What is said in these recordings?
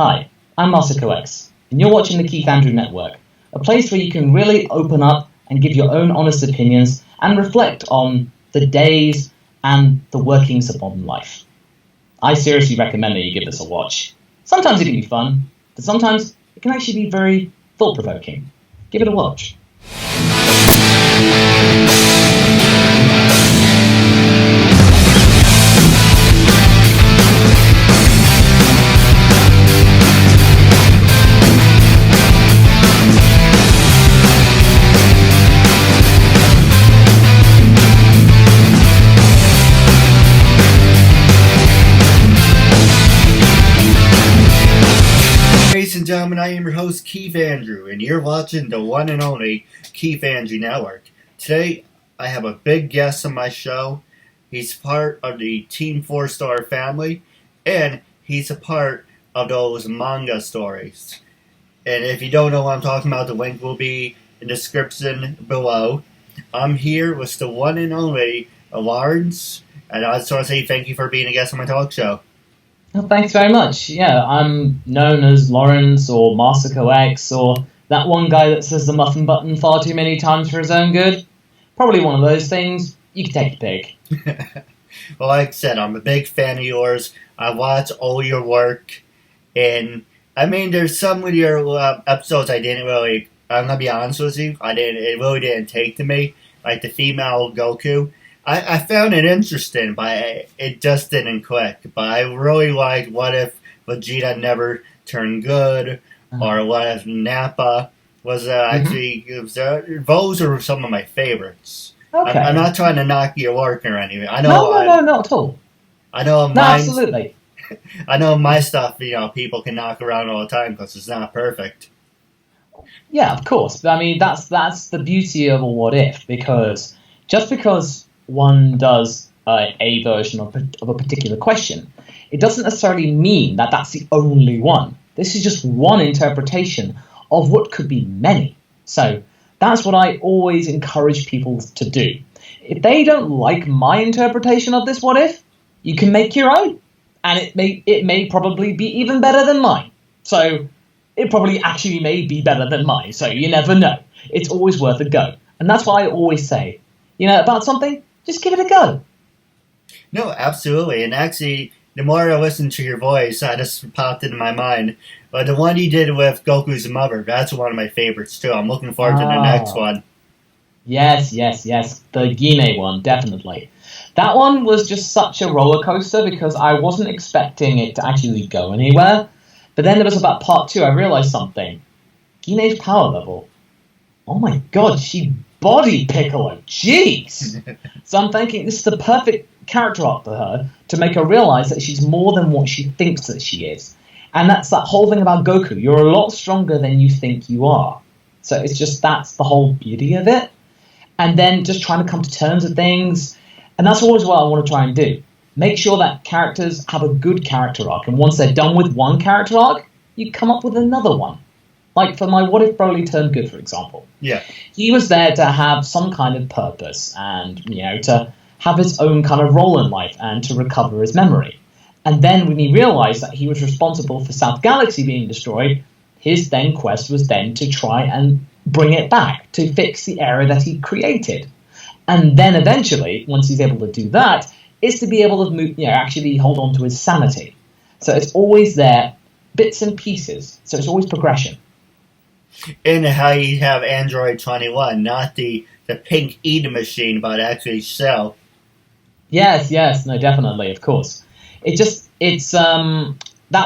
Hi, I'm Marsico X, and you're watching the Keith Andrew Network, a place where you can really open up and give your own honest opinions and reflect on the days and the workings of modern life. I seriously recommend that you give this a watch. Sometimes it can be fun, but sometimes it can actually be very thought-provoking. Give it a watch. Ladies and gentlemen, I am your host, Keith Andrew, and you're watching the one and only Keith Andrew Network. Today, I have a big guest on my show. He's part of the Team 4-Star family, and he's a part of those manga stories. And if you don't know what I'm talking about, the link will be in the description below. I'm here with the one and only Lawrence, and I just want to say thank you for being a guest on my talk show. Well, thanks very much. Yeah, I'm known as Lawrence or Marsico X or that one guy that says the muffin button far too many times for his own good. Probably one of those things. You can take your pick. Well, like I said, I'm a big fan of yours. I watch all your work, and I mean, there's some of your episodes I didn't really. I'm gonna be honest with you. It really didn't take to me, like the female Goku. I found it interesting, but it just didn't click. But I really liked what if Vegeta never turned good, or what if Nappa was actually... those are some of my favorites. Okay. I'm not trying to knock your work or anything. I know. No, not at all. I know. No, absolutely. I know my stuff. People can knock around all the time because it's not perfect. Yeah, of course. I mean, that's the beauty of a what if, because just because one does a version of a particular question, it doesn't necessarily mean that that's the only one. This is just one interpretation of what could be many. So that's what I always encourage people to do. If they don't like my interpretation of this what if, you can make your own, and it may probably be even better than mine. So it probably actually may be better than mine. So you never know. It's always worth a go, and that's why I always say, about something, just give it a go. No, absolutely. And actually, the more I listen to your voice, that just popped into my mind. But the one you did with Goku's mother, that's one of my favorites too. I'm looking forward to the next one. Yes. The Gine one, definitely. That one was just such a roller coaster because I wasn't expecting it to actually go anywhere. But then there was about part 2, I realized something. Gine's power level. Oh my god, she body Piccolo. Jeez! So I'm thinking this is the perfect character arc for her to make her realize that she's more than what she thinks that she is. And that's that whole thing about Goku. You're a lot stronger than you think you are. So it's just that's the whole beauty of it. And then just trying to come to terms with things. And that's always what I want to try and do. Make sure that characters have a good character arc. And once they're done with one character arc, you come up with another one. Like for my What If Broly Turned Good, for example. Yeah. He was there to have some kind of purpose and, to have his own kind of role in life and to recover his memory. And then when he realized that he was responsible for South Galaxy being destroyed, his then quest was then to try and bring it back, to fix the error that he created. And then eventually, once he's able to do that, is to be able to actually hold on to his sanity. So it's always there, bits and pieces. So it's always progression. And how you have Android 21, not the pink eating machine, but actually Cell. Yes, no, definitely, of course. That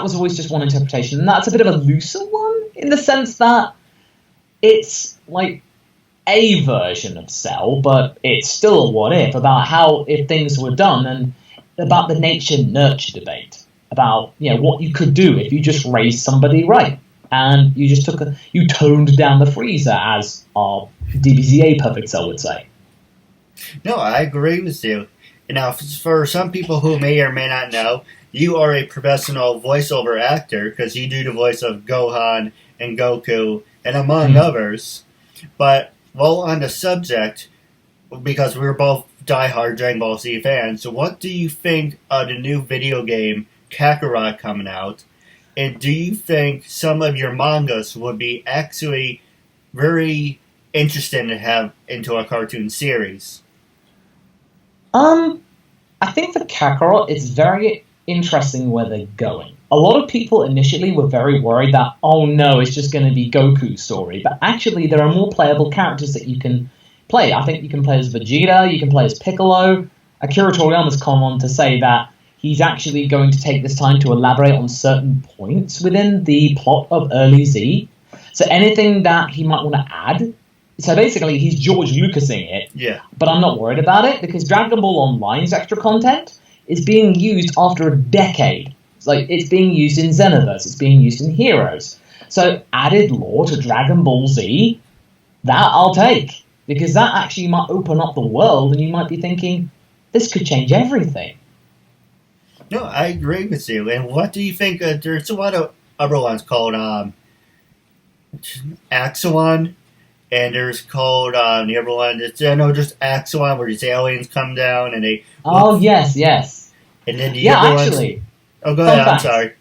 was always just one interpretation, and that's a bit of a looser one in the sense that it's like a version of Cell, but it's still a what if about how if things were done and about the nature-nurture debate about what you could do if you just raised somebody right. And you just you toned down the freezer, as our DBZA Perfect Cell would say. No, I agree with you. Now, for some people who may or may not know, you are a professional voiceover actor because you do the voice of Gohan and Goku, and among others. But while on the subject, because we're both diehard Dragon Ball Z fans, so what do you think of the new video game Kakarot coming out? And do you think some of your mangas would be actually very interesting to have into a cartoon series? Um, I think for Kakarot, it's very interesting where they're going. A lot of people initially were very worried that, oh no, it's just going to be Goku's story. But actually, there are more playable characters that you can play. I think you can play as Vegeta, you can play as Piccolo. Akira Toriyama's come on to say that he's actually going to take this time to elaborate on certain points within the plot of Early Z. So anything that he might want to add. So basically, he's George Lucasing it. Yeah. But I'm not worried about it because Dragon Ball Online's extra content is being used after a decade. It's being used in Xenoverse, it's being used in Heroes. So added lore to Dragon Ball Z, that I'll take. Because that actually might open up the world and you might be thinking, this could change everything. No, I agree with you. And what do you think? There's a lot of other ones called Axelon. And there's called the other one. I know just Axelon, where these aliens come down and they. Oh yes. And then the other actually. Ones, oh, go ahead. I'm sorry.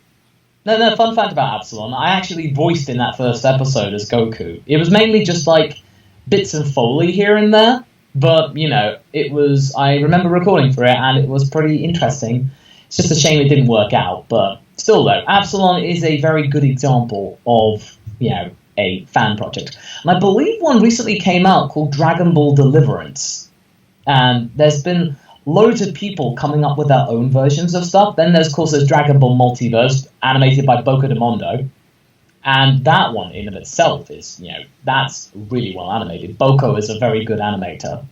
No. Fun fact about Absalom. I actually voiced in that first episode as Goku. It was mainly just like bits and Foley here and there, but it was. I remember recording for it, and it was pretty interesting. It's just a shame it didn't work out, but still, though, Absalom is a very good example of a fan project. And I believe one recently came out called Dragon Ball Deliverance. And there's been loads of people coming up with their own versions of stuff. Then there's, of course, there's Dragon Ball Multiverse, animated by Boca de Mondo. And that one in of itself is, that's really well animated. Boko is a very good animator.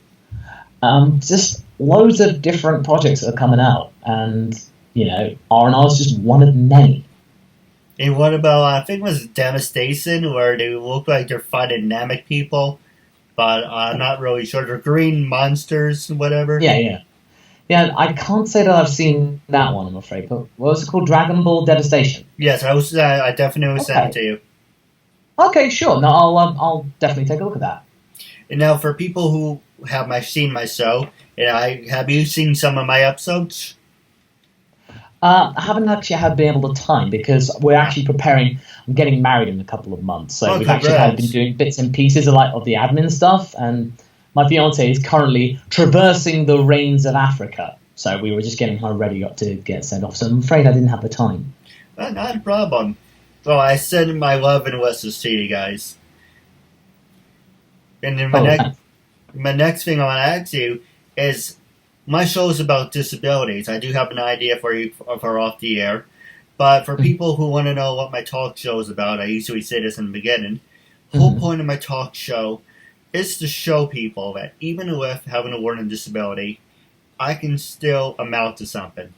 Just loads of different projects that are coming out. And, R&R is just one of many. And what about, I think it was Devastation, where they look like they're fighting Namek people, but I'm not really sure. They're green monsters and whatever. Yeah, Yeah, I can't say that I've seen that one, I'm afraid. But what was it called? Dragon Ball Devastation? Yes, I definitely will send it to you. Okay, sure. No, I'll definitely take a look at that. And now, for people who have seen my show, have you seen some of my episodes? I haven't actually had been able to time because we're actually preparing. I'm getting married in a couple of months, so we've actually been doing bits and pieces of the admin stuff. And my fiance is currently traversing the rains of Africa, so we were just getting her ready up to get sent off. So I'm afraid I didn't have the time. Not a problem. Well, I send my love and wishes to you guys. And then my next thing I want to ask you is, my show is about disabilities. I do have an idea for you for off the air. But for people who want to know what my talk show is about, I usually say this in the beginning. The whole point of my talk show is to show people that even with having a learning disability, I can still amount to something.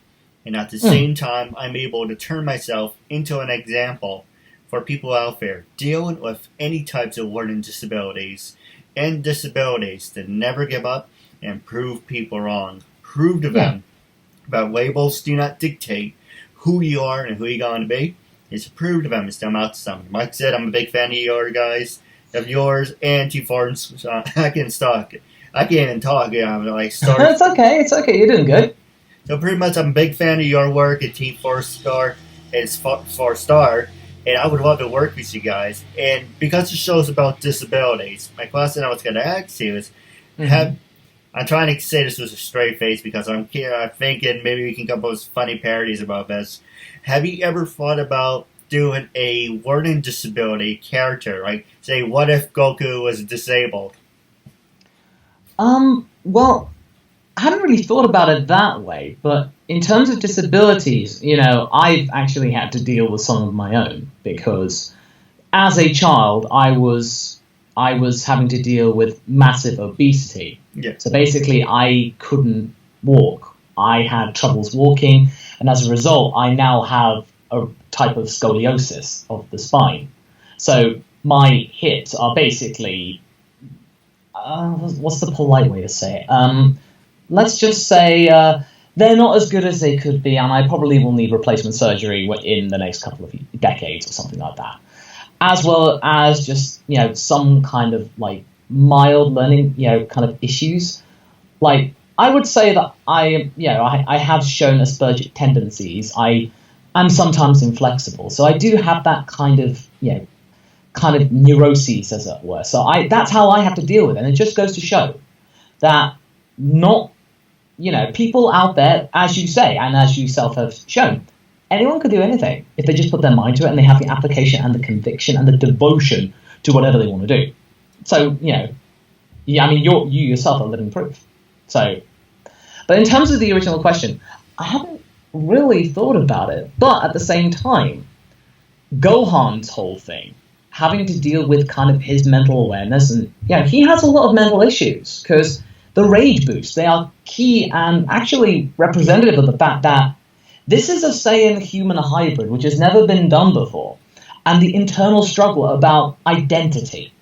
And at the same time, I'm able to turn myself into an example for people out there dealing with any types of learning disabilities and disabilities to never give up and prove people wrong. Prove to them that labels do not dictate who you are and who you're going to be. It's to prove to them it's them out to something. Like I said, I'm a big fan of yours and T4's. I can't even talk. It's okay. You're doing good. So pretty much, I'm a big fan of your work at T4 Star and 4-Star. And I would love to work with you guys. And because the show is about disabilities, my question I was going to ask you is, I'm trying to say this with a straight face because I'm thinking maybe we can come up with funny parodies about this. Have you ever thought about doing a learning disability character? Like, say, what if Goku was disabled? Well, I haven't really thought about it that way, but in terms of disabilities, I've actually had to deal with some of my own because as a child, I was having to deal with massive obesity. Yeah. So basically, I couldn't walk. I had troubles walking, and as a result, I now have a type of scoliosis of the spine. So my hips are basically, what's the polite way to say it? Let's just say they're not as good as they could be, and I probably will need replacement surgery in the next couple of decades or something like that. As well as just, some kind of mild learning, kind of issues. I would say that I have shown Aspergic tendencies. I I'm sometimes inflexible. So I do have that kind of neuroses, as it were. So that's how I have to deal with it. And it just goes to show that not, people out there, as you say, and as you self have shown, anyone could do anything if they just put their mind to it and they have the application and the conviction and the devotion to whatever they want to do. So, you yourself are living proof. So, but in terms of the original question, I haven't really thought about it. But at the same time, Gohan's whole thing, having to deal with kind of his mental awareness, and he has a lot of mental issues because the rage boosts, they are key and actually representative of the fact that this is a Saiyan human hybrid, which has never been done before, and the internal struggle about identity.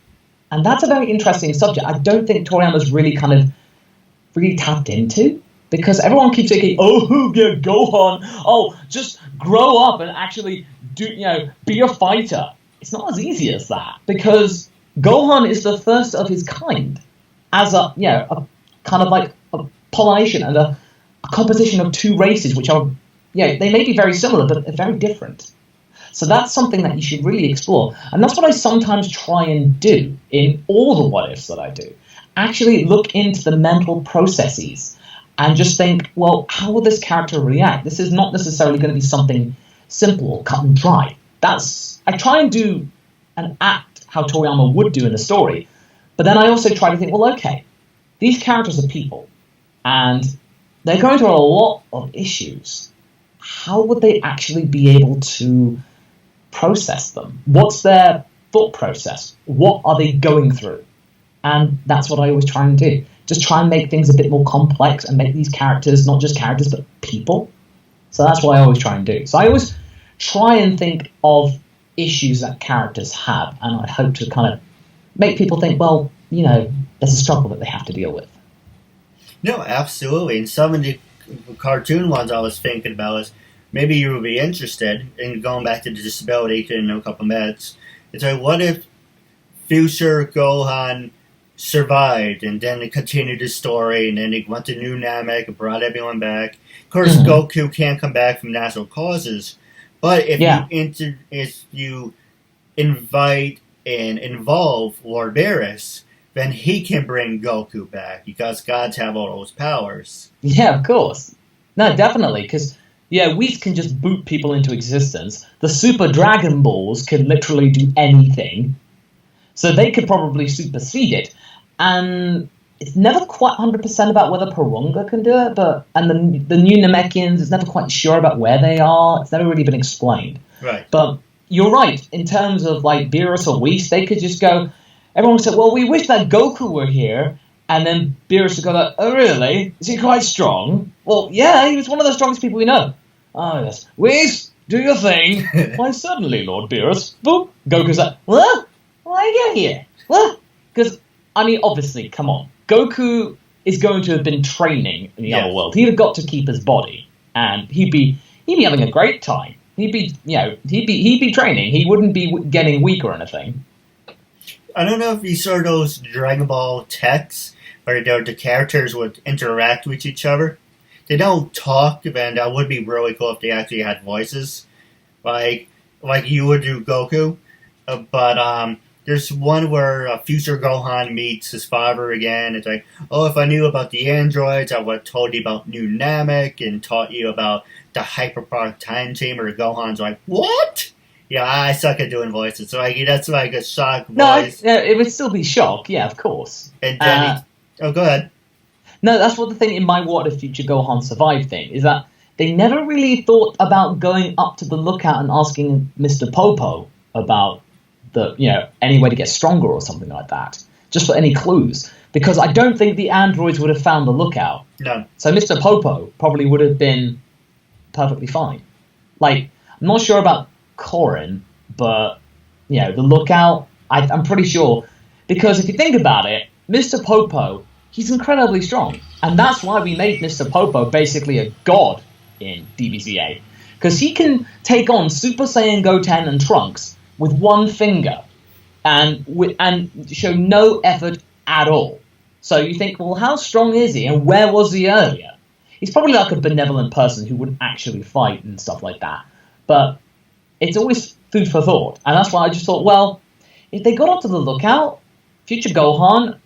And that's a very interesting subject. I don't think Toriyama's really tapped into, because everyone keeps thinking, oh, yeah, Gohan, just grow up and actually be a fighter. It's not as easy as that, because Gohan is the first of his kind as a kind of like a pollination and a composition of two races, which are, they may be very similar, but they're very different. So that's something that you should really explore. And that's what I sometimes try and do in all the what-ifs that I do. Actually look into the mental processes and just think, well, how will this character react? This is not necessarily going to be something simple, cut and dry. I try and do and act how Toriyama would do in the story, but then I also try to think, well, okay, these characters are people, and they're going through a lot of issues. How would they actually be able to process them? What's their thought process? What are they going through? And that's what I always try and do. Just try and make things a bit more complex and make these characters not just characters, but people. So that's what I always try and do. So I always try and think of issues that characters have, and I hope to kind of make people think, well, there's a struggle that they have to deal with. No, absolutely. And some of the cartoon ones I was thinking about is maybe you would be interested in going back to the disability in a couple minutes. It's like, what if future Gohan survived and then they continued the story and then they went to New Namek and brought everyone back? Of course, Goku can't come back from natural causes, but if you invite and involve Lord Beerus, then he can bring Goku back, because gods have all those powers. Yeah, of course. No, definitely, because, Whis can just boot people into existence. The Super Dragon Balls can literally do anything, so they could probably supersede it. And it's never quite 100% about whether Porunga can do it, and the new Namekians is never quite sure about where they are. It's never really been explained. Right. But you're right, in terms of like Beerus or Whis, they could just go, everyone would say, well, we wish that Goku were here, and then Beerus would go, oh, really? Is he quite strong? Well, yeah, he was one of the strongest people we know. Oh, yes. Whis, do your thing. Why, certainly, Lord Beerus. Boop. Goku's like, what? Why get here? What? Because, obviously, come on. Goku is going to have been training in the other world. He'd have got to keep his body, and he'd be having a great time. He'd be training. He wouldn't be getting weak or anything. I don't know if you saw those Dragon Ball texts where the characters would interact with each other. They don't talk, and that would be really cool if they actually had voices, like you would do Goku. But there's one where future Gohan meets his father again. It's like, oh, if I knew about the androids, I would have told you about New Namek and taught you about the hyperproduct time chamber. Gohan's like, what? Yeah, I suck at doing voices, so that's like a shock voice. No, it would still be shock, yeah, of course. And then go ahead. No, that's what the thing in my What If Future Gohan Survive thing, is that they never really thought about going up to the lookout and asking Mr. Popo about any way to get stronger or something like that, just for any clues. Because I don't think the androids would have found the lookout. No. So Mr. Popo probably would have been perfectly fine. Like, I'm not sure about Korin, but the lookout, I'm pretty sure, because if you think about it, Mr. Popo, he's incredibly strong, and that's why we made Mr. Popo basically a god in DBZA, because he can take on Super Saiyan Goten and Trunks with one finger and show no effort at all. So you think, well, how strong is he, and where was he earlier? He's probably like a benevolent person who wouldn't actually fight and stuff like that. but it's always food for thought. And that's why I just thought, well, if they got onto the lookout, future Gohan,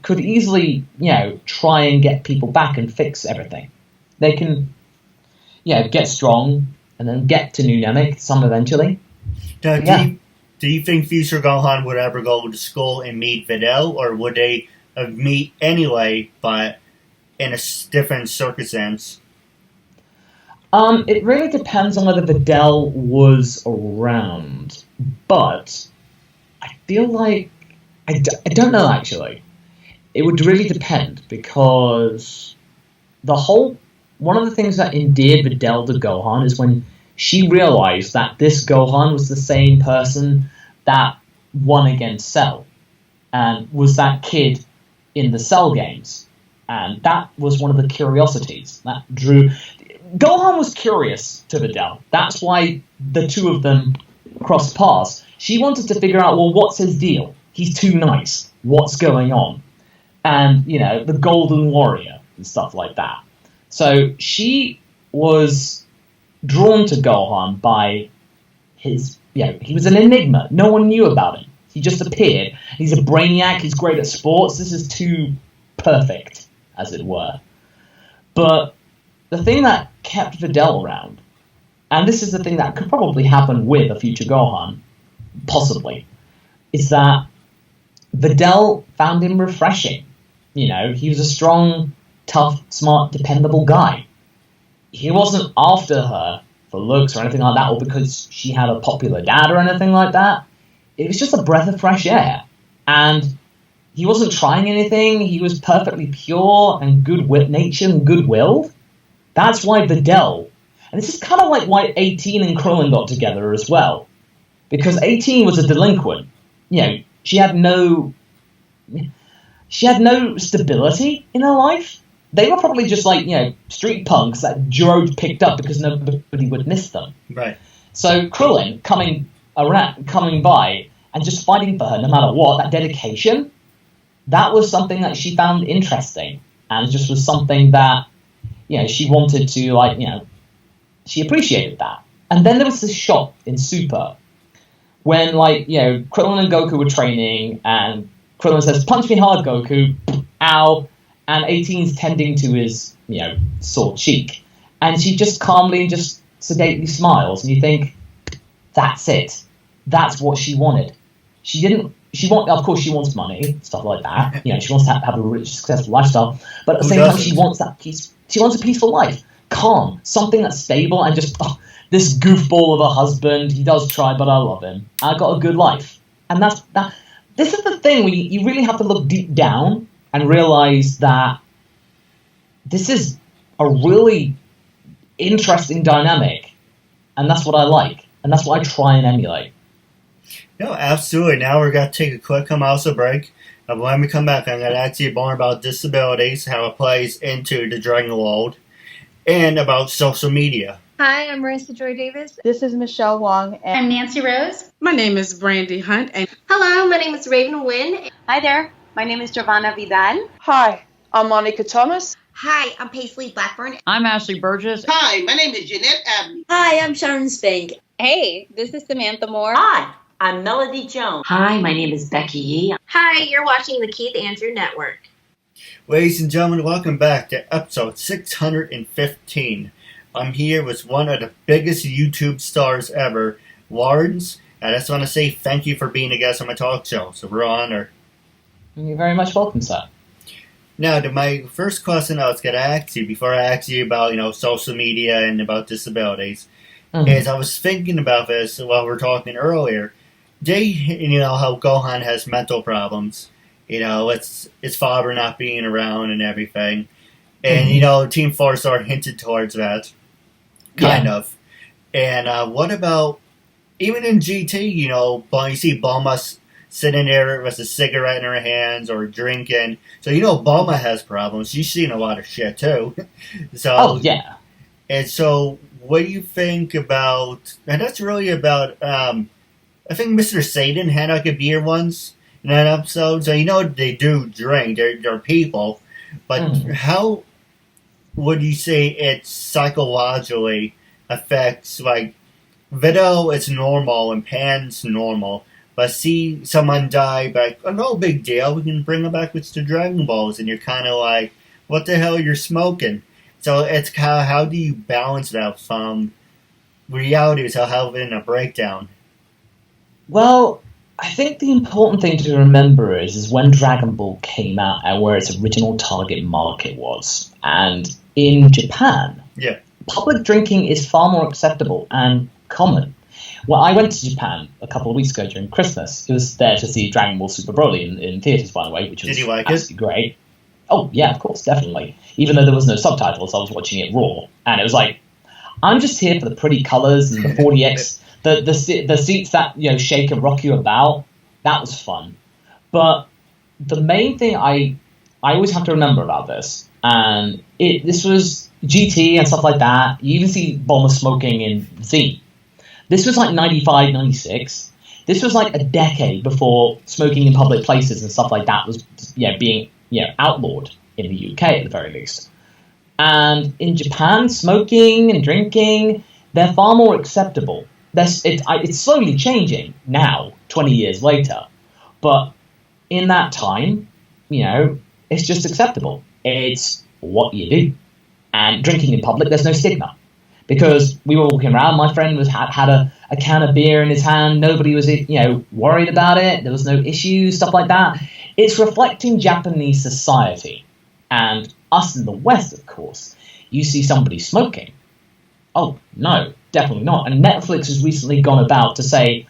could easily, try and get people back and fix everything. They can, get strong and then get to New Namek some eventually. Now, do you think future Gohan would ever go to school and meet Videl, or would they meet anyway, but in a different circumstance? It really depends on whether Videl was around, but I feel like I don't know actually. It would really depend, because one of the things that endeared Videl to Gohan is when she realized that this Gohan was the same person that won against Cell, and was that kid in the Cell games. And that was one of the curiosities that drew... Gohan was curious to Videl. That's why the two of them crossed paths. She wanted to figure out, well, what's his deal? He's too nice. What's going on? And, the Golden Warrior and stuff like that. So she was drawn to Gohan by his... he was an enigma. No one knew about him. He just appeared. He's a brainiac. He's great at sports. This is too perfect, as it were. But the thing that kept Videl around, and this is the thing that could probably happen with a future Gohan, possibly, is that Videl found him refreshing. He was a strong, tough, smart, dependable guy. He wasn't after her for looks or anything like that, or because she had a popular dad or anything like that. It was just a breath of fresh air. And he wasn't trying anything. He was perfectly pure and good-natured and good-willed. That's why Videl... And this is kind of like why 18 and Krillin got together as well. Because 18 was a delinquent. She had no stability in her life. They were probably just like, street punks that Jiro picked up because nobody would miss them. Right. So Krillin coming by and just fighting for her no matter what, that dedication, that was something that she found interesting, and just was something that, she wanted to, she appreciated that. And then there was this shot in Super when, Krillin and Goku were training, and Krillin says, "Punch me hard, Goku," ow, and 18's tending to his, sore cheek. And she just calmly and just sedately smiles, and you think, that's it. That's what she wanted. Of course, she wants money, stuff like that. She wants to have a rich, successful lifestyle. But at the same time, she wants that peace. She wants a peaceful life, calm, something that's stable, and just this goofball of a husband. He does try, but I love him. I got a good life, and that's that. This is the thing where you really have to look deep down and realize that this is a really interesting dynamic, and that's what I like, and that's what I try and emulate. No, absolutely. Now we're going to take a quick commercial break. And when we come back, I'm going to ask you more about disabilities, how it plays into the Dragon World, and about social media. Hi, I'm Marissa Joy Davis. This is Michelle Wong. And I'm Nancy Rose. My name is Brandy Hunt. And hello, my name is Raven Nguyen. Hi there. My name is Giovanna Vidal. Hi, I'm Monica Thomas. Hi, I'm Paisley Blackburn. I'm Ashley Burgess. Hi, my name is Jeanette Abney. Hi, I'm Sharon Spank. Hey, this is Samantha Moore. Hi, I'm Melody Jones. Hi, my name is Becky Yee. Hi, you're watching the Keith Andrew Network. Ladies and gentlemen, welcome back to episode 615. I'm here with one of the biggest YouTube stars ever, Lawrence. I just want to say thank you for being a guest on my talk show. It's a real honor. You're very much welcome, sir. Now, my first question I was going to ask you, before I ask you about, social media and about disabilities, is I was thinking about this while we were talking earlier. How Gohan has mental problems. It's his father not being around and everything. And, Team 4 Star hinted towards that. Kind of. And what about, even in GT, you see Bulma sitting there with a cigarette in her hands or drinking. So, Bulma has problems. She's seen a lot of shit, too. Oh, yeah. And so, what do you think about, and that's really about, I think Mr. Satan had like a beer once in that episode. So, they do drink. They're people. But how would you say it psychologically affects, video is normal and pan's normal, but see someone die, like, oh, no big deal, we can bring them back with the Dragon Balls, and you're kind of like, what the hell, you're smoking? So it's kind of, how do you balance that from reality to having a breakdown? Well, I think the important thing to remember is when Dragon Ball came out and where its original target market was. And in Japan, Yeah. public drinking is far more acceptable and common. Well, I went to Japan a couple of weeks ago during Christmas. It was there to see Dragon Ball Super Broly in theaters, by the way, which was Did you like absolutely great. Oh, yeah, of course, definitely. Even though there was no subtitles, I was watching it raw. And it was like, I'm just here for the pretty colors and the 40X, the seats that, shake and rock you about. That was fun. But the main thing I always have to remember about this, and this was GT and stuff like that. You even see Bulma smoking in Z. This was like 95, 96. This was like a decade before smoking in public places and stuff like that was being outlawed in the UK at the very least. And in Japan, smoking and drinking, they're far more acceptable. It's slowly changing now, 20 years later. But in that time, it's just acceptable. It's what you do. And drinking in public, there's no stigma. Because we were walking around, my friend had a can of beer in his hand. Nobody was, worried about it. There was no issues, stuff like that. It's reflecting Japanese society. And us in the West, of course, you see somebody smoking. Oh, no, definitely not. And Netflix has recently gone about to say,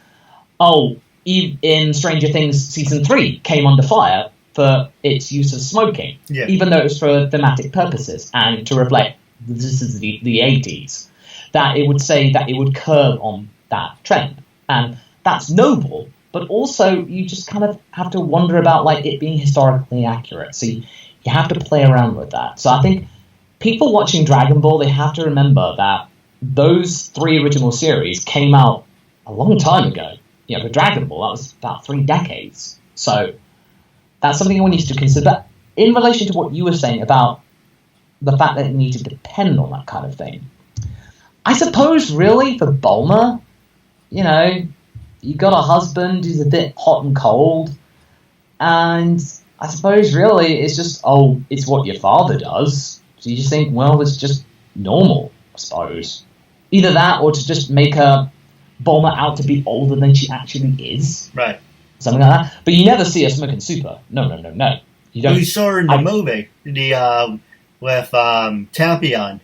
oh, in Stranger Things Season 3 came under fire for its use of smoking, even though it was for thematic purposes and to reflect this is the 80s, that it would say that it would curb on that trend. And that's noble, but also you just kind of have to wonder about it being historically accurate. So you have to play around with that. So I think people watching Dragon Ball, they have to remember that those 3 original series came out a long time ago. For Dragon Ball, that was about 3 decades. So that's something we need to consider. In relation to what you were saying about the fact that it needs to depend on that kind of thing, I suppose really for Bulma, you got a husband who's a bit hot and cold, and I suppose really it's just, it's what your father does. So you just think, well, it's just normal, I suppose. Either that or to just make her Bulma out to be older than she actually is. Right. Something like that. But you never see her smoking super. No. You don't. We saw her in the movie, with Tampion.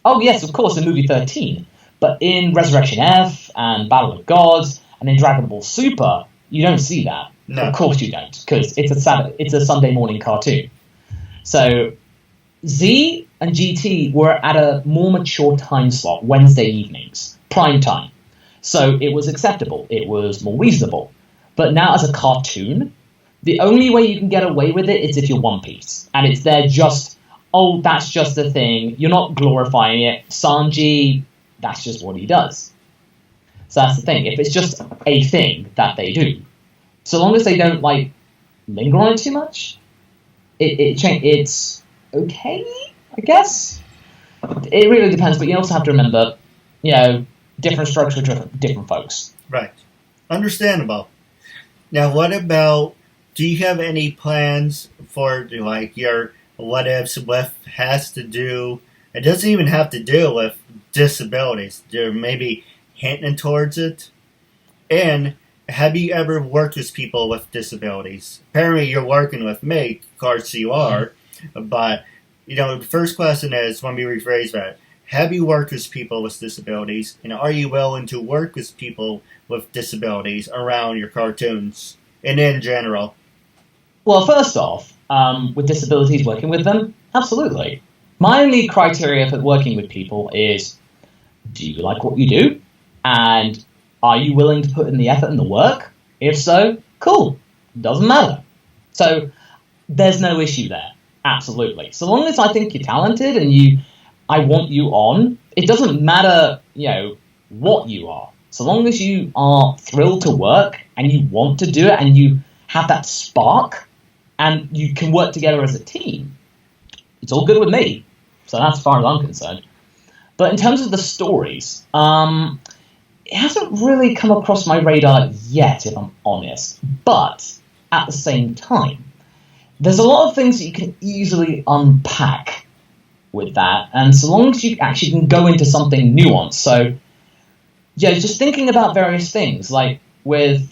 Oh, yes, of course, in movie 13. But in Resurrection F and Battle of Gods and in Dragon Ball Super, you don't see that. No. Of course you don't, because it's a Sunday morning cartoon. So Z and GT were at a more mature time slot, Wednesday evenings, prime time. So it was acceptable. It was more reasonable. But now as a cartoon, the only way you can get away with it is if you're One Piece. And it's there just, that's just a thing. You're not glorifying it. Sanji, that's just what he does. So that's the thing. If it's just a thing that they do, so long as they don't, linger on it too much, it's okay, I guess. It really depends, but you also have to remember, different strokes for different folks. Right. Understandable. Now, what about, do you have any plans for, your what ifs, what has to do, it doesn't even have to do with disabilities, they're maybe hinting towards it? And have you ever worked with people with disabilities? Apparently you're working with me, of course you are, but, the first question is, let me rephrase that. Have you worked with people with disabilities, and are you willing to work with people with disabilities around your cartoons, and in general? Well, first off, with disabilities, working with them, absolutely. My only criteria for working with people is, do you like what you do? And are you willing to put in the effort and the work? If so, cool. Doesn't matter. So there's no issue there. Absolutely. So long as I think you're talented and I want you on, it doesn't matter, what you are. So long as you are thrilled to work and you want to do it and you have that spark and you can work together as a team, it's all good with me. So that's as far as I'm concerned. But in terms of the stories, it hasn't really come across my radar yet, if I'm honest. But at the same time, there's a lot of things that you can easily unpack with that, and so long as you actually can go into something nuanced. So, yeah, just thinking about various things, like with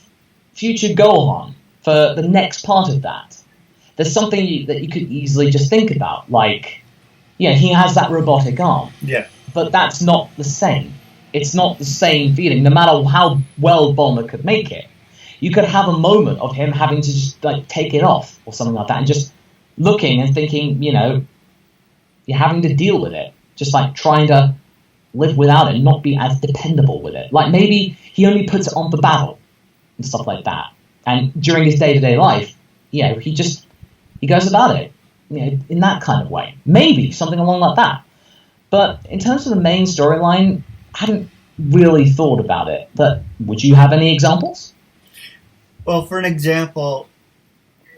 future Gohan, for the next part of that, there's something that you could easily just think about, like, he has that robotic arm. Yeah. But that's not the same. It's not the same feeling, no matter how well Bulma could make it. You could have a moment of him having to just, like, take it off, or something like that, and just looking and thinking, you're having to deal with it. Just, like, trying to live without it, not be as dependable with it. Like, maybe he only puts it on for battle, and stuff like that. And during his day-to-day life, he goes about it, in that kind of way. Maybe something along like that. But in terms of the main storyline, I hadn't really thought about it. But would you have any examples? Well, for an example,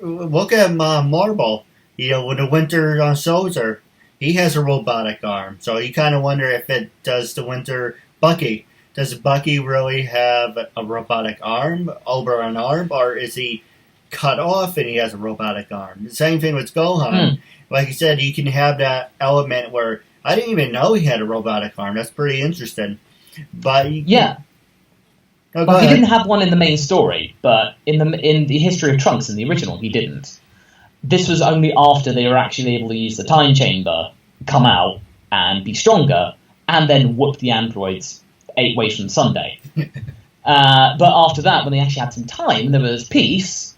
look at Marvel. With the Winter Soldier, he has a robotic arm. So you kind of wonder if it does the Winter Bucky. Does Bucky really have a robotic arm over an arm, or is he cut off and he has a robotic arm? The same thing with Gohan. Like you said, you can have that element where I didn't even know he had a robotic arm. That's pretty interesting. But yeah. Oh, well, he didn't have one in the main story, but in the history of Trunks, in the original, he didn't. This was only after they were actually able to use the time chamber, come out, and be stronger, and then whoop the androids 8 ways from Sunday. But after that, when they actually had some time, and there was peace,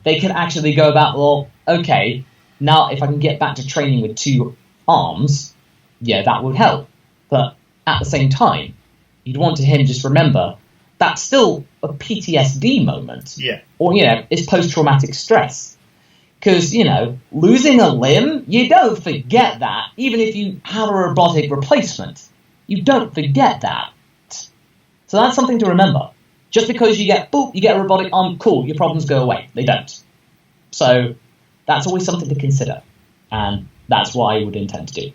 they could actually go about, well, okay, now if I can get back to training with 2 arms, that would help. But at the same time, you'd want him to just remember that's still a PTSD moment. Yeah. Or, it's post-traumatic stress. Because, losing a limb, you don't forget that. Even if you have a robotic replacement, you don't forget that. So that's something to remember. Just because you get a robotic arm, cool, your problems go away. They don't. So that's always something to consider. And that's what I would intend to do.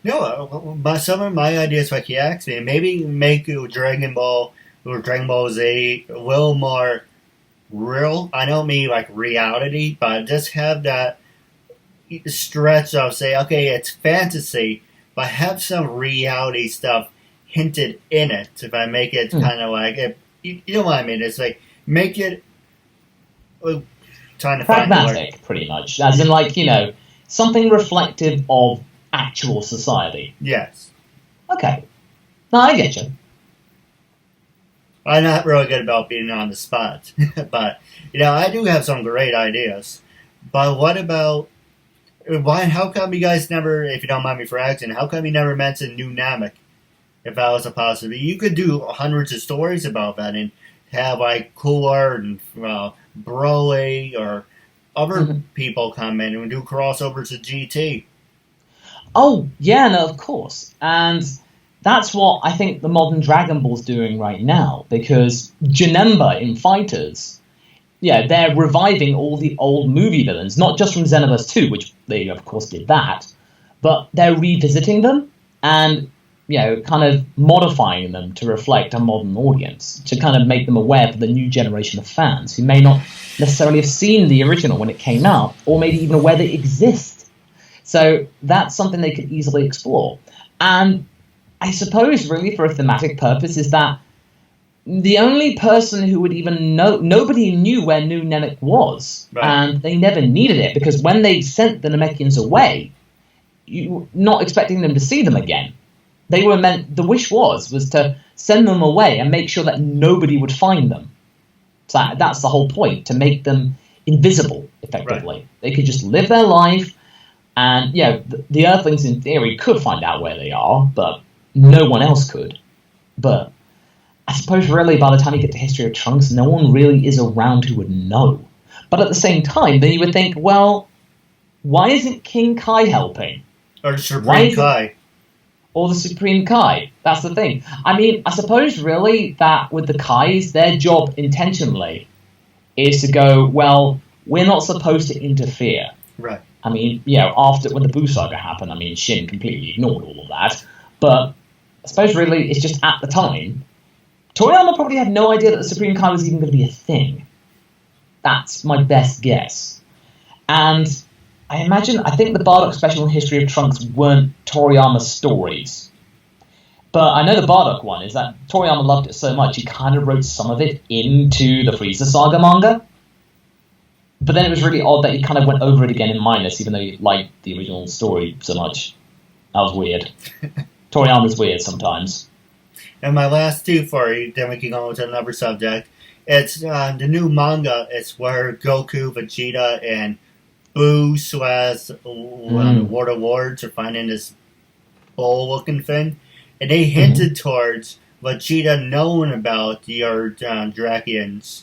No, some of my ideas, like you asked me, maybe make Dragon Ball or Dragon Ball Z a little more real. I don't mean like reality, but just have that stretch of say, okay, it's fantasy, but have some reality stuff hinted in it. If I make it kind of like, you know what I mean? It's like, make it trying to pragmatic, pretty much. As in, like, something reflective of actual society. Yes. Okay. No, I get you. I'm not really good about being on the spot, but I do have some great ideas. But what about how come you guys never, if you don't mind me for asking, how come you never mentioned New Namek? If that was a possibility, you could do hundreds of stories about that and have like Cooler and Broly or other people come in and do crossovers to GT. Oh, yeah, no, of course. And that's what I think the modern Dragon Ball's doing right now, because Janemba in Fighters, they're reviving all the old movie villains, not just from Xenoverse 2, which they, of course, did that, but they're revisiting them and, kind of modifying them to reflect a modern audience, to kind of make them aware for the new generation of fans who may not necessarily have seen the original when it came out, or maybe even aware they exist. So that's something they could easily explore. And I suppose, really, for a thematic purpose, is that the only person who would even know, nobody knew where New Namek was, right. And they never needed it, because when they sent the Namekians away, you not expecting them to see them again. They were the wish was to send them away and make sure that nobody would find them. So that's the whole point, to make them invisible, effectively. Right. They could just live their life, and the Earthlings in theory could find out where they are, but no one else could. But I suppose really by the time you get to History of Trunks, no one really is around who would know. But at the same time, then you would think, well, why isn't King Kai helping? Or Supreme Kai. Or the Supreme Kai. That's the thing. I mean, I suppose really that with the Kais, their job intentionally is to go, well, we're not supposed to interfere. Right. I mean, after when the Buu Saga happened, I mean, Shin completely ignored all of that. But I suppose really it's just at the time, Toriyama probably had no idea that the Supreme Kai was even going to be a thing. That's my best guess. And I think the Bardock Special and History of Trunks weren't Toriyama stories. But I know the Bardock one is that Toriyama loved it so much he kind of wrote some of it into the Frieza Saga manga. But then it was really odd that he kind of went over it again in Minus, even though he liked the original story so much. That was weird. Toriyama's weird sometimes. And my last two for you, then we can go on to another subject. It's the new manga. It's where Goku, Vegeta, and Boo / World of Wards are finding this bowl-looking thing. And they hinted towards Vegeta knowing about the Yardrakians.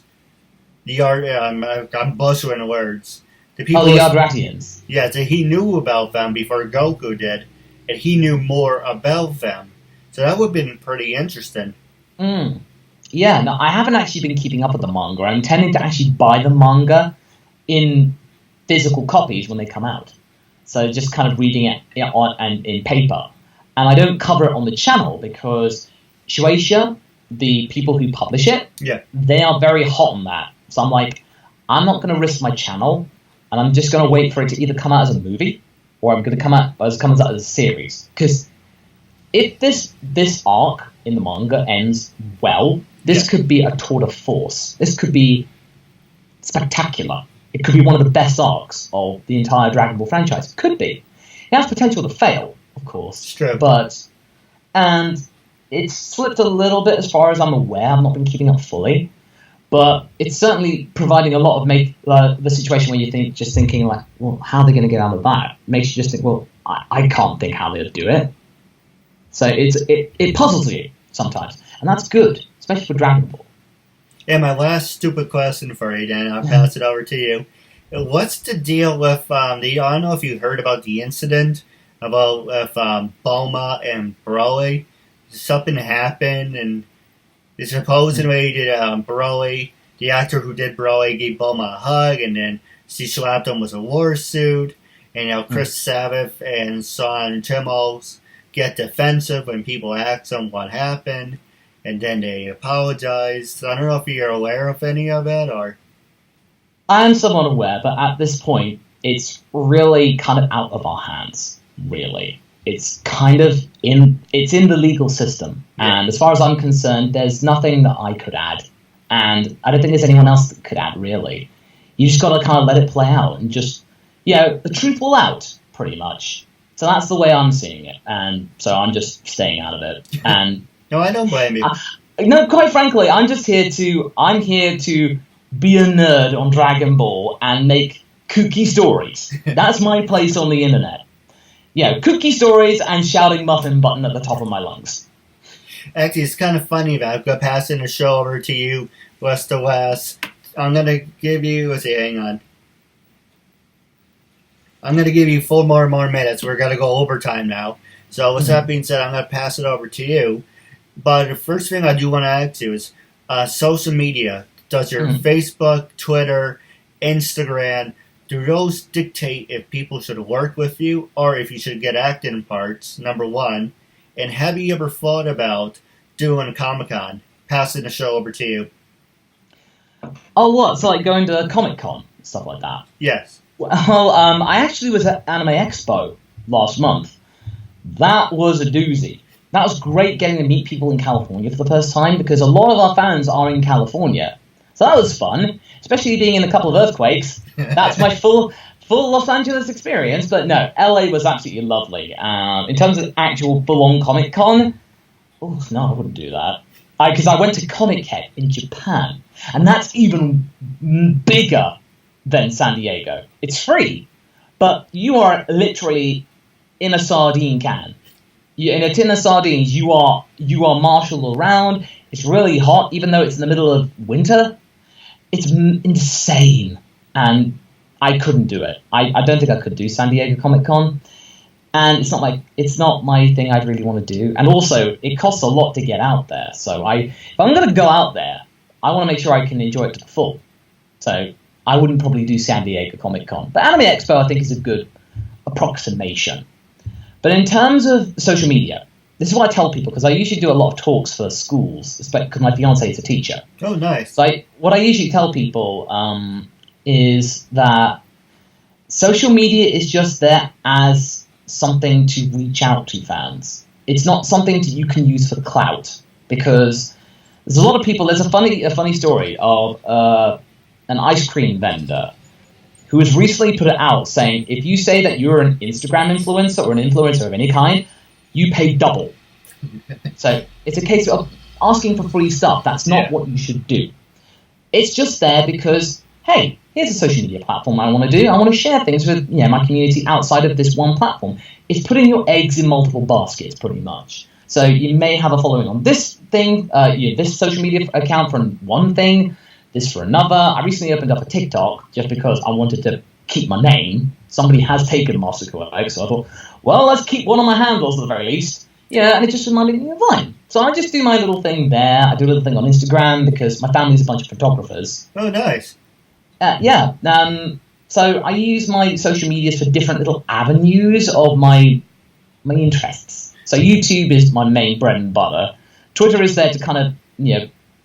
I'm butchering the words. The Yardrakians. Yeah, so he knew about them before Goku did, and he knew more about them. So that would have been pretty interesting. Yeah, no, I haven't actually been keeping up with the manga. I'm intending to actually buy the manga in physical copies when they come out. So just kind of reading it in paper. And I don't cover it on the channel because Shueisha, the people who publish it, they are very hot on that. So I'm like, I'm not going to risk my channel, and I'm just going to wait for it to either come out as a movie or I'm going to come out as a series. Because if this arc in the manga ends well, this could be a tour de force. This could be spectacular. It could be one of the best arcs of the entire Dragon Ball franchise. It could be. It has potential to fail, of course. It's true. And it's slipped a little bit as far as I'm aware. I've not been keeping up fully. But it's certainly providing a lot of the situation where you thinking like, well, how are they going to get out of that? Makes you just think, well, I can't think how they'll do it. So it puzzles you sometimes, and that's good, especially for Dragon Ball. And my last stupid question for you, Dan, I'll pass it over to you. What's the deal with I don't know if you heard about the incident about with Bulma and Broly. Something happened, and supposedly Broly, the actor who did Broly, gave Bulma a hug, and then she slapped him with a war suit. And Chris Sabat and Son Timos get defensive when people ask them what happened, and then they apologize. I don't know if you're aware of any of it, or... I am somewhat aware, but at this point, it's really kind of out of our hands, really. It's kind of in the legal system, and as far as I'm concerned, there's nothing that I could add, and I don't think there's anyone else that could add, really. You just got to kind of let it play out, and just, the truth will out, pretty much. So that's the way I'm seeing it, and so I'm just staying out of it. And no, I don't blame you. No, quite frankly, I'm here to be a nerd on Dragon Ball and make kooky stories. That's my place on the internet. Kooky stories and shouting muffin button at the top of my lungs. Actually, it's kind of funny that I'm going to pass in the show over to you, West to West. I'm going to give you, hang on. I'm going to give you 4 more minutes. We're going to go overtime now. So with that being said, I'm going to pass it over to you. But the first thing I do want to add to is social media. Does your Facebook, Twitter, Instagram, do those dictate if people should work with you or if you should get acting parts, number one? And have you ever thought about doing a Comic-Con? Passing the show over to you. Oh, what? So like going to Comic-Con? Stuff like that? Yes. Well, I actually was at Anime Expo last month. That was a doozy. That was great getting to meet people in California for the first time because a lot of our fans are in California. So that was fun, especially being in a couple of earthquakes. That's my full Los Angeles experience. But no, LA was absolutely lovely. In terms of actual full-on Comic-Con, oh, no, I wouldn't do that. Because I went to Comic Head in Japan, and that's even bigger than San Diego. It's free, but you are literally in a sardine can. In a tin of sardines, you are marshaled around. It's really hot, even though it's in the middle of winter. It's insane, and I couldn't do it. I don't think I could do San Diego Comic-Con, and it's not my thing I'd really want to do. And also, it costs a lot to get out there. So if I'm going to go out there, I want to make sure I can enjoy it to the full. So I wouldn't probably do San Diego Comic-Con. But Anime Expo, I think, is a good approximation. But in terms of social media, this is what I tell people, because I usually do a lot of talks for schools, because my fiance is a teacher. Oh, nice. So what I usually tell people is that social media is just there as something to reach out to fans. It's not something that you can use for clout, because there's a lot of people. There's a funny story of an ice cream vendor who has recently put it out saying, if you say that you're an Instagram influencer or an influencer of any kind, you pay double. So it's a case of asking for free stuff. That's not what you should do. It's just there because, hey, here's a social media platform I want to do. I want to share things with my community outside of this one platform. It's putting your eggs in multiple baskets, pretty much. So you may have a following on this thing, this social media account for one thing, this for another. I recently opened up a TikTok just because I wanted to keep my name. Somebody has taken Master Correct, so I thought, well, let's keep one of my handles at the very least. Yeah, and it just reminded me of Vine. So I just do my little thing there. I do a little thing on Instagram because my family's a bunch of photographers. Oh, nice. So I use my social medias for different little avenues of my interests. So YouTube is my main bread and butter. Twitter is there to kind of,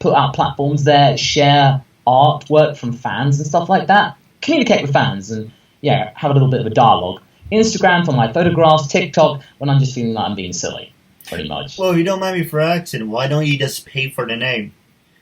put out platforms there, share artwork from fans and stuff like that, communicate with fans and, have a little bit of a dialogue. Instagram for my photographs, TikTok when I'm just feeling like I'm being silly, pretty much. Well, if you don't mind me for asking, why don't you just pay for the name?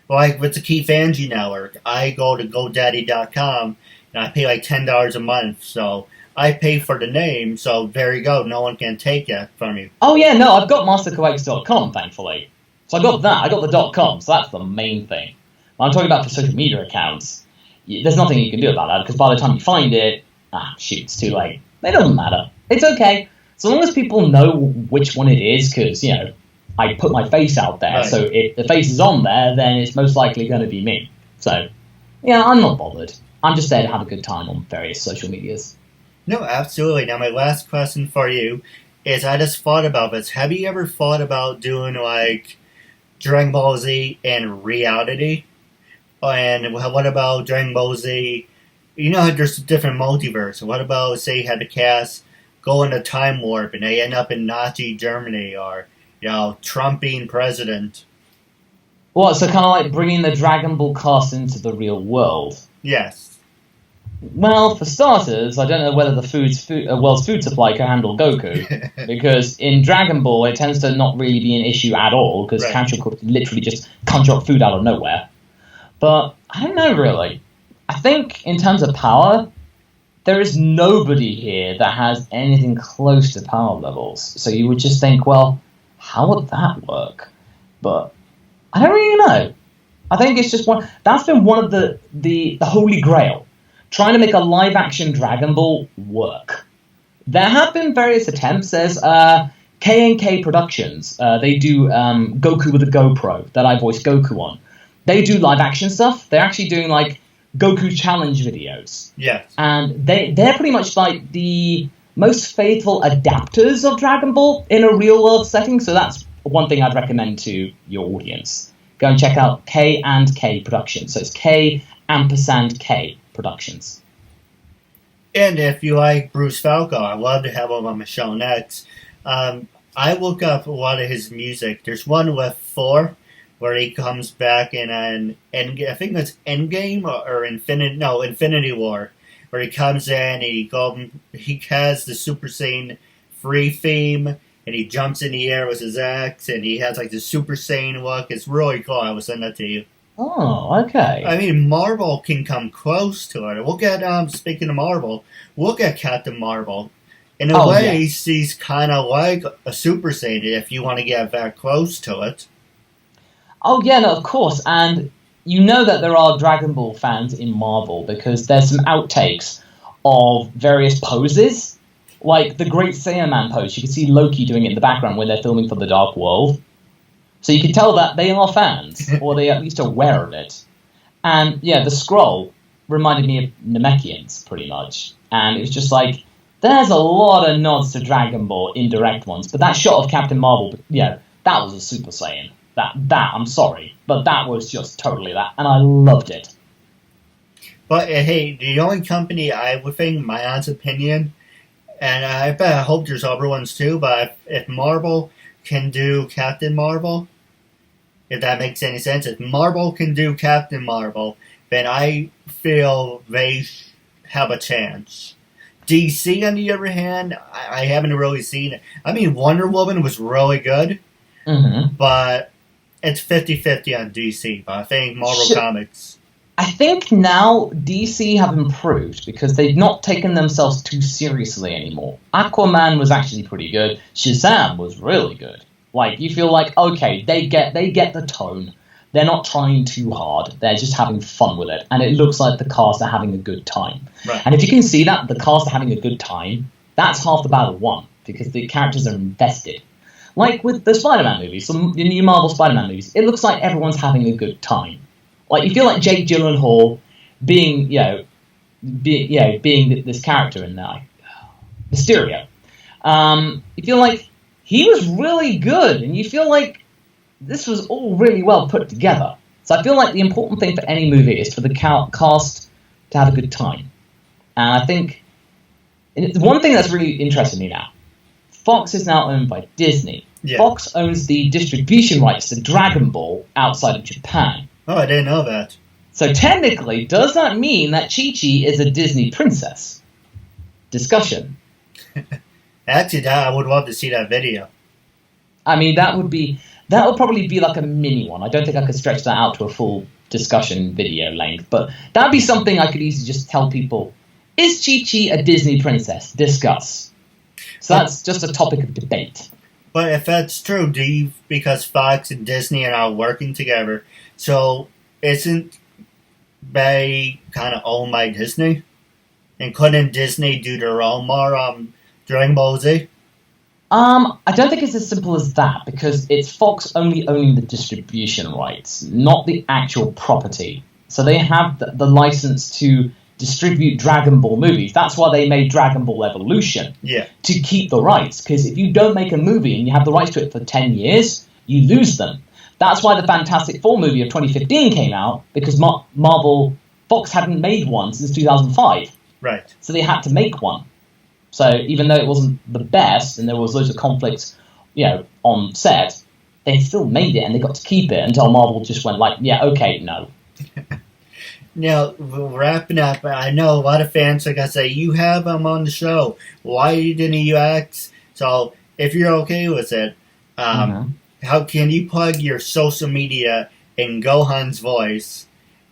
Like with the KeithAndrewNetWork, I go to GoDaddy.com and I pay like $10 a month, so I pay for the name, so there you go, no one can take it from you. Oh yeah, no, I've got mastercoax.com, thankfully. So I got that, I got the .com, so that's the main thing. When I'm talking about for social media accounts, there's nothing you can do about that, because by the time you find it, it's too late. It doesn't matter. It's okay. So long as people know which one it is, because, I put my face out there, right. So if the face is on there, then it's most likely going to be me. So, I'm not bothered. I'm just there to have a good time on various social medias. No, absolutely. Now, my last question for you is, I just thought about this. Have you ever thought about doing, like, Dragon Ball Z in reality? And what about Dragon Ball Z? There's different multiverse. What about, say, you had the cast go in a time warp and they end up in Nazi Germany or, Trump being president? What, so kind of like bringing the Dragon Ball cast into the real world? Yes. Well, for starters, I don't know whether the world's food supply can handle Goku, because in Dragon Ball it tends to not really be an issue at all, because Kancho could literally just conjure up food out of nowhere. But I don't know, really. I think in terms of power, there is nobody here that has anything close to power levels. So you would just think, well, how would that work? But I don't really know. I think it's just that's been one of the holy grail, trying to make a live-action Dragon Ball work. There have been various attempts. There's K&K Productions. They do Goku with a GoPro that I voice Goku on. They do live-action stuff. They're actually doing, like, Goku challenge videos. Yes. And they're pretty much like the most faithful adapters of Dragon Ball in a real-world setting, so that's one thing I'd recommend to your audience. Go and check out K&K Productions. So it's K&K Productions. And if you like Bruce Falco, I'd love to have him on my show next. I look up a lot of his music. There's one with Thor, where he comes back in I think it's Endgame or Infinity War, where he comes in and he has the Super Saiyan 3 theme, and he jumps in the air with his axe, and he has like the Super Saiyan look. It's really cool. I will send that to you. Oh, okay. I mean, Marvel can come close to it. Look at, speaking of Marvel, look at Captain Marvel. In a way, he's kind of like a Super Saiyan if you want to get that close to it. Oh, yeah, no, of course. And you know that there are Dragon Ball fans in Marvel because there's some outtakes of various poses. Like the Great Saiyan Man pose. You can see Loki doing it in the background when they're filming for The Dark World. So you can tell that they are fans, or they're at least aware of it. And, yeah, the scroll reminded me of Namekians, pretty much. And it was just like, there's a lot of nods to Dragon Ball, indirect ones. But that shot of Captain Marvel, that was a Super Saiyan. That, I'm sorry, but that was just totally that, and I loved it. But, hey, the only company I would think, my honest opinion, and I hope there's other ones too, but if Marvel can do Captain Marvel. If that makes any sense. If Marvel can do Captain Marvel, then I feel they have a chance. DC, on the other hand, I haven't really seen it. I mean, Wonder Woman was really good, but it's 50-50 on DC. But I think Marvel Comics... I think now DC have improved because they've not taken themselves too seriously anymore. Aquaman was actually pretty good. Shazam was really good. Like, you feel like, okay, they get the tone. They're not trying too hard. They're just having fun with it. And it looks like the cast are having a good time. Right. And if you can see that the cast are having a good time, that's half the battle won because the characters are invested. Like with the Spider-Man movies, the new Marvel Spider-Man movies, it looks like everyone's having a good time. Like, you feel like Jake Gyllenhaal being this character in there, Mysterio. You feel like he was really good, and you feel like this was all really well put together. So I feel like the important thing for any movie is for the cast to have a good time. And I think one thing that's really interesting me now, Fox is now owned by Disney. Yeah. Fox owns the distribution rights to Dragon Ball outside of Japan. Oh, I didn't know that. So technically, does that mean that Chi-Chi is a Disney princess? Discussion. Actually, I would love to see that video. I mean, that would probably be like a mini one. I don't think I could stretch that out to a full discussion video length, but that'd be something I could easily just tell people. Is Chi-Chi a Disney princess? Discuss. So that's just a topic of debate. But if that's true, because Fox and Disney are now working together, so isn't they kind of owned by Disney? And couldn't Disney do their own more Dragon Ball Z? I don't think it's as simple as that, because it's Fox only owning the distribution rights, not the actual property. So they have the license to distribute Dragon Ball movies. That's why they made Dragon Ball Evolution. Yeah. To keep the rights, because if you don't make a movie and you have the rights to it for 10 years, you lose them. That's why the Fantastic Four movie of 2015 came out, because Fox hadn't made one since 2005. Right. So they had to make one. So even though it wasn't the best and there was loads of conflicts, on set, they still made it and they got to keep it until Marvel just went like, yeah, okay, no. Now, wrapping up, I know a lot of fans are going to say, you have him on the show. Why didn't you ask? So, if you're okay with it, how can you plug your social media in Gohan's voice?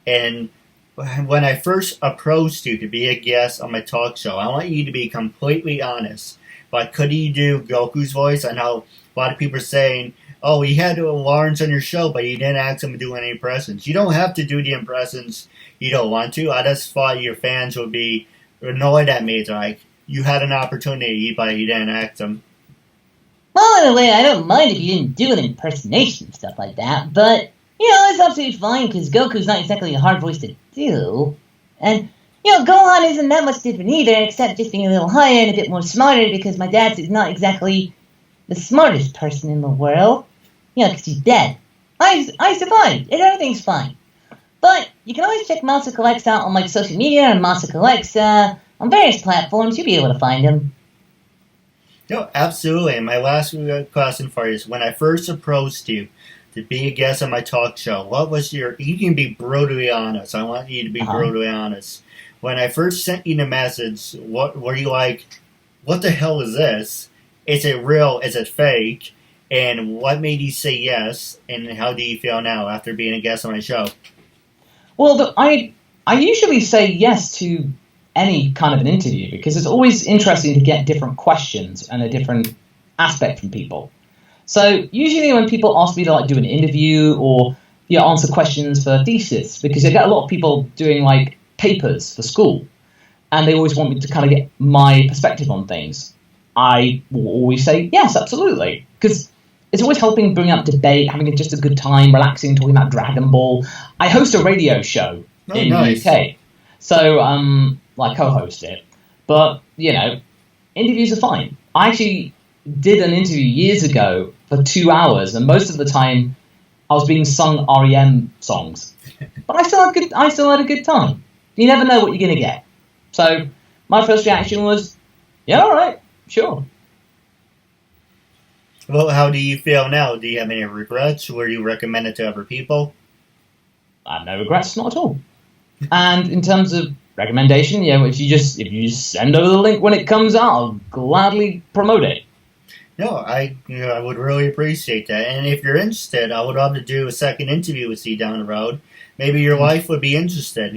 And when I first approached you to be a guest on my talk show, I want you to be completely honest. But could you do Goku's voice? I know a lot of people are saying, oh, you had Lawrence on your show, but you didn't ask him to do any impressions. You don't have to do the impressions you don't want to. I just thought your fans would be annoyed at me. It's like, you had an opportunity, but you didn't ask them. Well, in a way, I don't mind if you didn't do an impersonation and stuff like that, but, it's absolutely fine, because Goku's not exactly a hard voice to do. And, Gohan isn't that much different either, except just being a little higher and a bit more smarter, because my dad's is not exactly the smartest person in the world. Because he's dead. I survived, and everything's fine. But you can always check Masico X out on social media and Masico X on various platforms. You'll be able to find him. No, absolutely. And my last question for you is, when I first approached you to be a guest on my talk show, what was you can be brutally honest. I want you to be brutally honest. When I first sent you the message, what were you like, what the hell is this? Is it real? Is it fake? And what made you say yes? And how do you feel now after being a guest on my show? Well, I usually say yes to any kind of an interview, because it's always interesting to get different questions and a different aspect from people. So usually when people ask me to do an interview or answer questions for thesis, because I get a lot of people doing papers for school, and they always want me to kind of get my perspective on things, I will always say yes, absolutely, because it's always helping bring up debate, having just a good time, relaxing, talking about Dragon Ball. I host a radio show in the UK, so I co-host it. But, interviews are fine. I actually did an interview years ago for 2 hours, and most of the time I was being sung REM songs. But I still had a good time. You never know what you're going to get. So my first reaction was, yeah, all right, sure. Well, how do you feel now? Do you have any regrets? Would you recommend it to other people? I have no regrets, not at all. And in terms of recommendation, yeah, if you just send over the link when it comes out, I'll gladly promote it. No, I would really appreciate that. And if you're interested, I would love to do a second interview with you down the road. Maybe your wife would be interested.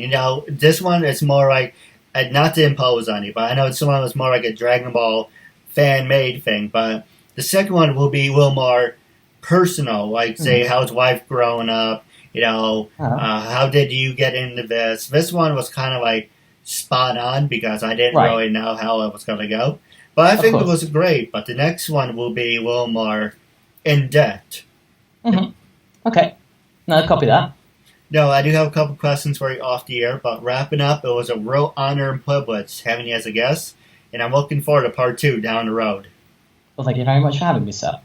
This one is more like, not to impose on you, but I know this one was more like a Dragon Ball fan-made thing. But the second one will be a little more personal, like say how's wife growing up. How did you get into this? This one was kind of like spot on because I didn't really know how it was going to go. But I think it was great. But the next one will be a little more in-depth. Mm-hmm. Okay. No, copy that. No, I do have a couple questions for you off the air. But wrapping up, it was a real honor and privilege having you as a guest. And I'm looking forward to part 2 down the road. Well, thank you very much for having me, sir.